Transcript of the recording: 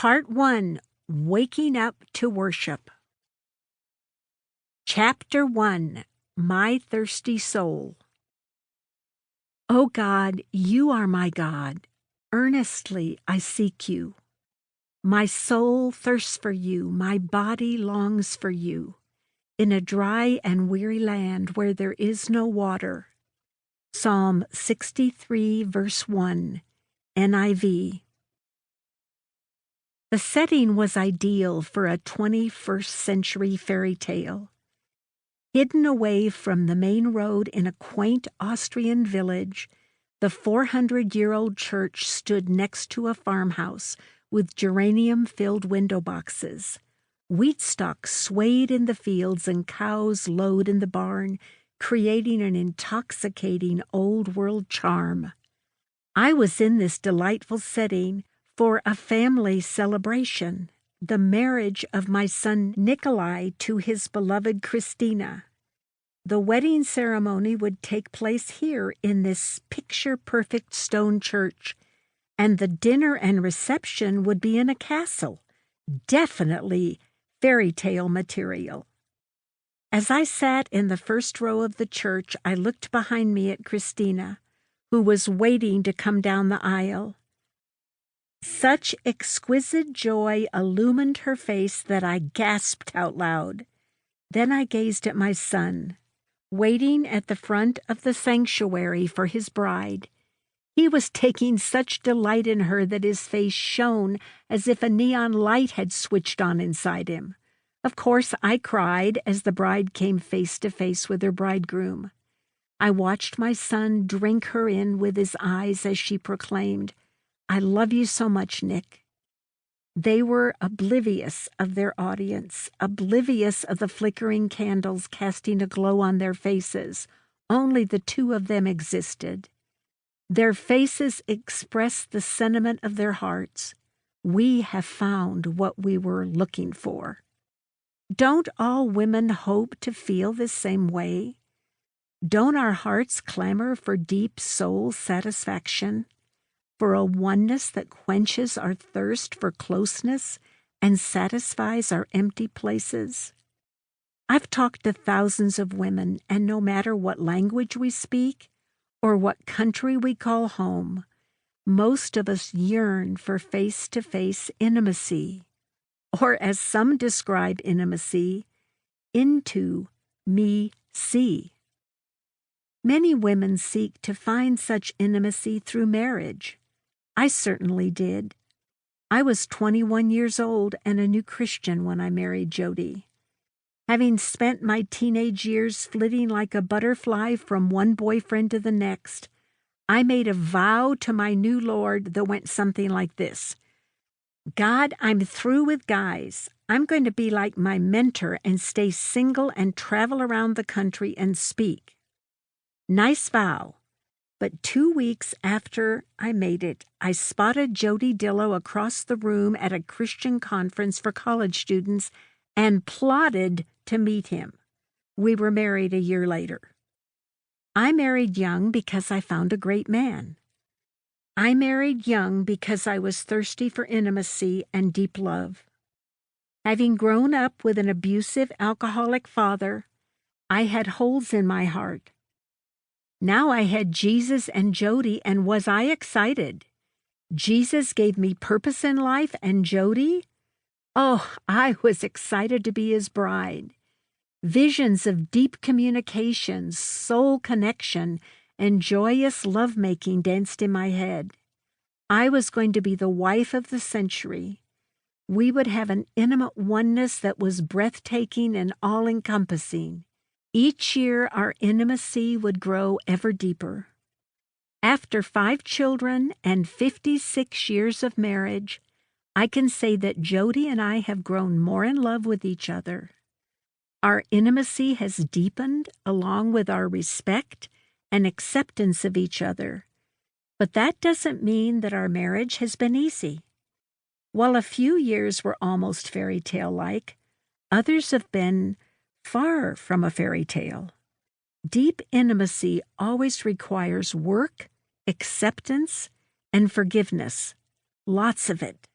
Part 1, Waking Up to Worship. Chapter 1, My Thirsty Soul. O God, you are my God. Earnestly I seek you. My soul thirsts for you, my body longs for you, in a dry and weary land where there is no water. Psalm 63, verse 1, NIV. The setting was ideal for a 21st century fairy tale. Hidden away from the main road in a quaint Austrian village, the 400-year-old church stood next to a farmhouse with geranium-filled window boxes. Wheat stalks swayed in the fields and cows lowed in the barn, creating an intoxicating old-world charm. I was in this delightful setting for a family celebration, the marriage of my son Nikolai to his beloved Christina. The wedding ceremony would take place here in this picture-perfect stone church, and the dinner and reception would be in a castle, definitely fairy tale material. As I sat in the first row of the church, I looked behind me at Christina, who was waiting to come down the aisle. Such exquisite joy illumined her face that I gasped out loud. Then I gazed at my son, waiting at the front of the sanctuary for his bride. He was taking such delight in her that his face shone as if a neon light had switched on inside him. Of course, I cried as the bride came face to face with her bridegroom. I watched my son drink her in with his eyes as she proclaimed, "I love you so much, Nick." They were oblivious of their audience, oblivious of the flickering candles casting a glow on their faces. Only the two of them existed. Their faces expressed the sentiment of their hearts. We have found what we were looking for. Don't all women hope to feel this same way? Don't our hearts clamor for deep soul satisfaction? For a oneness that quenches our thirst for closeness and satisfies our empty places? I've talked to thousands of women, and no matter what language we speak or what country we call home, most of us yearn for face-to-face intimacy, or as some describe intimacy, into me see. Many women seek to find such intimacy through marriage. I certainly did. I was 21 years old and a new Christian when I married Jody. Having spent my teenage years flitting like a butterfly from one boyfriend to the next, I made a vow to my new Lord that went something like this. God, I'm through with guys. I'm going to be like my mentor and stay single and travel around the country and speak. Nice vow. But 2 weeks after I made it, I spotted Jody Dillow across the room at a Christian conference for college students and plotted to meet him. We were married a year later. I married young because I found a great man. I married young because I was thirsty for intimacy and deep love. Having grown up with an abusive alcoholic father, I had holes in my heart. Now I had Jesus and Jody, and was I excited? Jesus gave me purpose in life, and Jody? Oh, I was excited to be his bride. Visions of deep communication, soul connection, and joyous lovemaking danced in my head. I was going to be the wife of the century. We would have an intimate oneness that was breathtaking and all-encompassing. Each year, our intimacy would grow ever deeper. After 5 children and 56 years of marriage, I can say that Jody and I have grown more in love with each other. Our intimacy has deepened along with our respect and acceptance of each other. But that doesn't mean that our marriage has been easy. While a few years were almost fairy tale-like, others have been far from a fairy tale. Deep intimacy always requires work, acceptance, and forgiveness. Lots of it.